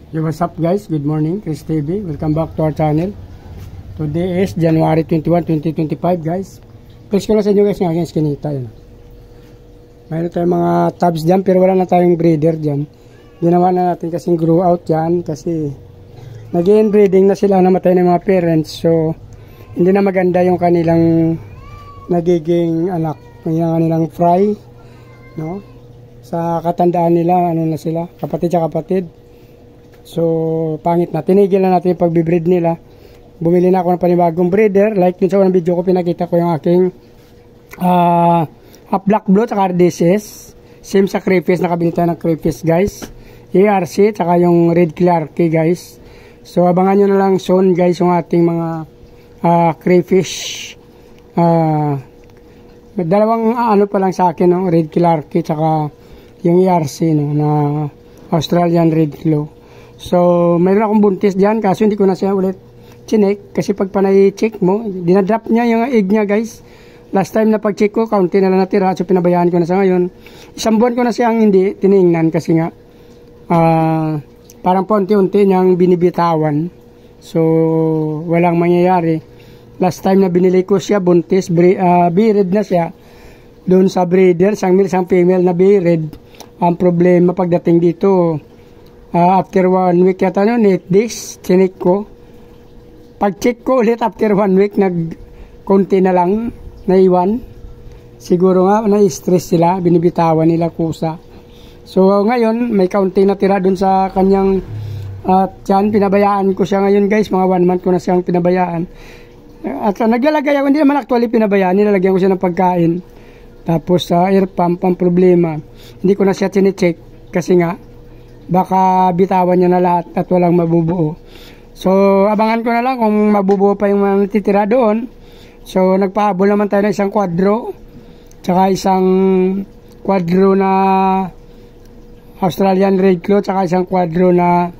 Yo, what's up guys? Good morning, Chris TV. Welcome back to our channel. Today is January 21, 2025 guys. Please ko na sa inyo guys ng aking skinita. Yun. Mayroon tayong mga tabs dyan pero wala na tayong breeder dyan. Ginawa na natin kasing grow out dyan kasi nag-inbreeding na sila, namatay ng mga parents. So hindi na maganda yung kanilang nagiging anak, yung kanilang fry, no? Sa katandaan nila, ano na sila, kapatid sa kapatid. So, pangit na. Tinigil na natin yung pagbibreed nila. Bumili na ako ng panibagong breeder. Like dun sa unang video ko, pinakita ko yung aking half black blue at RDSS. Same sa crayfish. Nakabili tayo ng crayfish guys. ARC at yung red clarke guys. So, abangan nyo na lang soon guys yung ating mga crayfish. Dalawang ano pa lang sa akin, no? Red clarke at yung ARC, no? Na Australian red claw. So, mayroon akong buntis dyan, kaso hindi ko na siya ulit chinek. Kasi pag panay-check mo, dinadrop niya yung egg niya guys. Last time na pag-check ko, kaunti na lang natira. So, pinabayaan ko na sa ngayon. Isang buwan ko na siyang hindi tiningnan kasi nga, parang paunti-unti niyang binibitawan. So, walang mangyayari. Last time na binili ko siya, buntis, bearded na siya. Doon sa breeder, isang male, isang female na bearded. Ang problema pagdating dito, after 1 week yata noon, 8 days, chinik ko. Pag-check ko ulit after 1 week, nag-konti na lang, naiwan. Siguro nga, na-stress sila, binibitawan nila kusa. So, ngayon, may kaunti na tira dun sa kanyang, tiyan, pinabayaan ko siya ngayon guys, mga 1 month ko na siyang pinabayaan. At naglalagay ako, hindi naman actually pinabayaan, nilalagyan ko siya ng pagkain. Tapos sa air pump, ang problema, hindi ko na siya chinecheck kasi nga, baka bitawan niya na lahat at walang mabubuo. So, abangan ko na lang kung mabubuo pa yung mga natitira doon. So, nagpahabol naman tayo ng isang quadro. Tsaka isang quadro na Australian red claw. Tsaka isang quadro na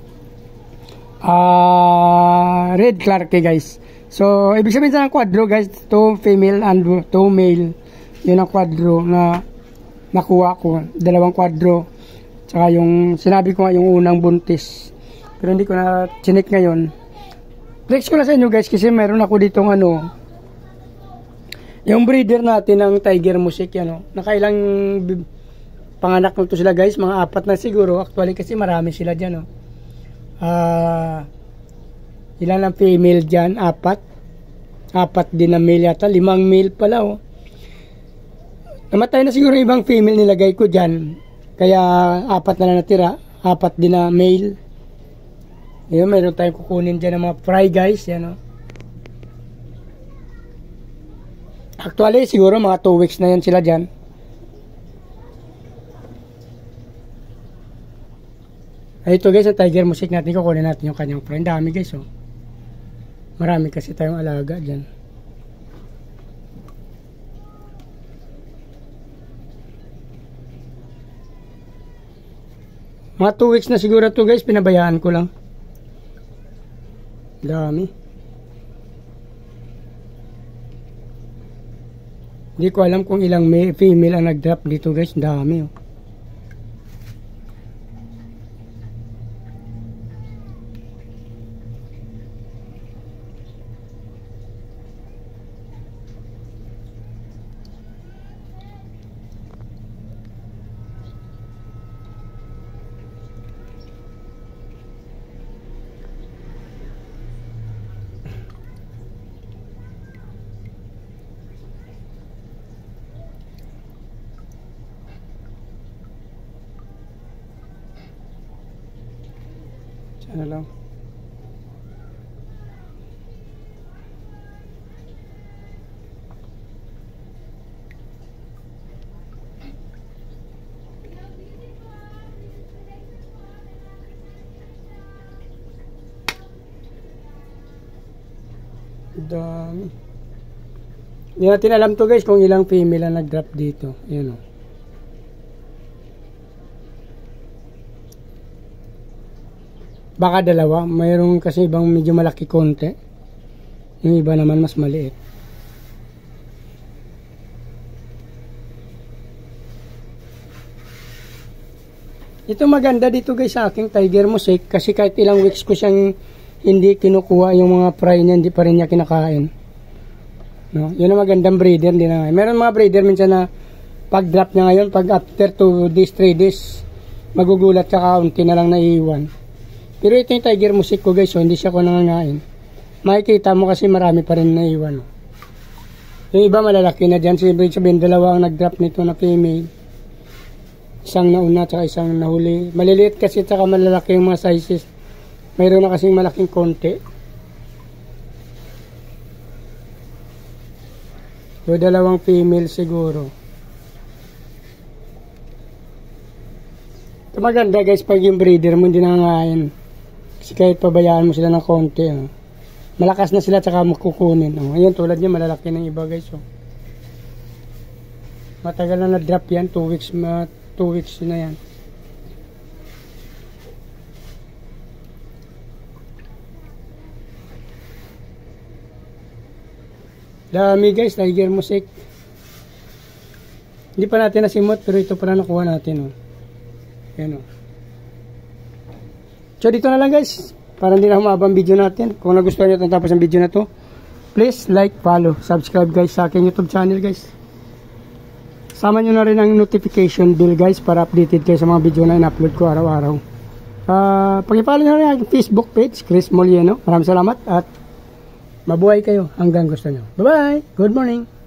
red clarke guys. So, ibig sabihin sa quadro guys, 2 female and 2 male. Yun ang quadro na nakuha ko. 2 quadro. Tsaka yung sinabi ko nga yung unang buntis. Pero hindi ko na chinik ngayon. Flex ko na sa inyo guys kasi meron ako ditong ano. Yung breeder natin ng Tiger Music ano. Nakailang panganak nito sila guys. Mga 4 na siguro. Actually kasi marami sila dyan. Ilan ang female dyan? 4. 4 din na male yata. 5 male pala oh. Namatay na siguro ibang female nilagay ko dyan. Kaya 4 na lang natira. 4 din na male. Ayun, mayroon tayong kukunin dyan ng mga fry guys. Yan, oh. Actually, siguro mga 2 weeks na yan sila dyan. Ay, ito guys, ang Tiger Music natin. Kukunin natin yung kanyang fry. Dami guys, oh. Marami kasi tayong alaga dyan. Mga 2 weeks na siguro to guys, pinabayaan ko lang. Dami. Hindi ko alam kung ilang female ang nag-drop dito guys, dami oh. Ano lang. Dami. Hindi natin alam to guys kung ilang female ang nag-drop dito. Yan o. Baka 2. Mayroon kasi ibang medyo malaki konti. Yung iba naman mas maliit. Ito maganda dito guys sa aking Tiger Mosaic kasi kahit ilang weeks ko siyang hindi kinukuha yung mga fry niya, hindi pa rin niya kinakain. No? Yun ang magandang breeder. Hindi na. Meron mga breeder minsan na pag-drop niya ngayon, pag after 2 days, 3 days, magugulat ka kaunti na lang naiiwan. Pero ito yung Tiger Mosaic ko guys, so hindi siya ko nangangain. Makikita mo kasi marami pa rin naiiwan. Yung iba malalaki na dyan, sabihin dalawa ang nag-drop nito na female. Isang nauna at isang nahuli. Maliliit kasi at malalaki yung mga sizes. Mayroon na kasing malaking konti. So, dalawang female siguro. Ito maganda guys pag yung breeder mo hindi nangangain. Kasi kahit pabayaan mo sila ng konti. Malakas na sila at saka makukunin. Ngayon tulad niya malalaki ng iba guys. Matagal na na-drop yan. 2 weeks 2 weeks na yan. Dami guys, Tiger Mosaic. Hindi pa natin nasimot pero ito pala nakuha natin. Yan. So dito na lang guys. Para hindi na humabang video natin. Kung nagustuhan nyo itong tapos ng video na to, please like, follow, subscribe guys sa aking YouTube channel guys. Sama nyo na rin ang notification bell guys para updated kayo sa mga video na in-upload ko araw-araw. Pag-follow nyo rin ang Facebook page, Chris Molieno. Maraming salamat at mabuhay kayo hanggang gusto nyo. Bye-bye! Good morning!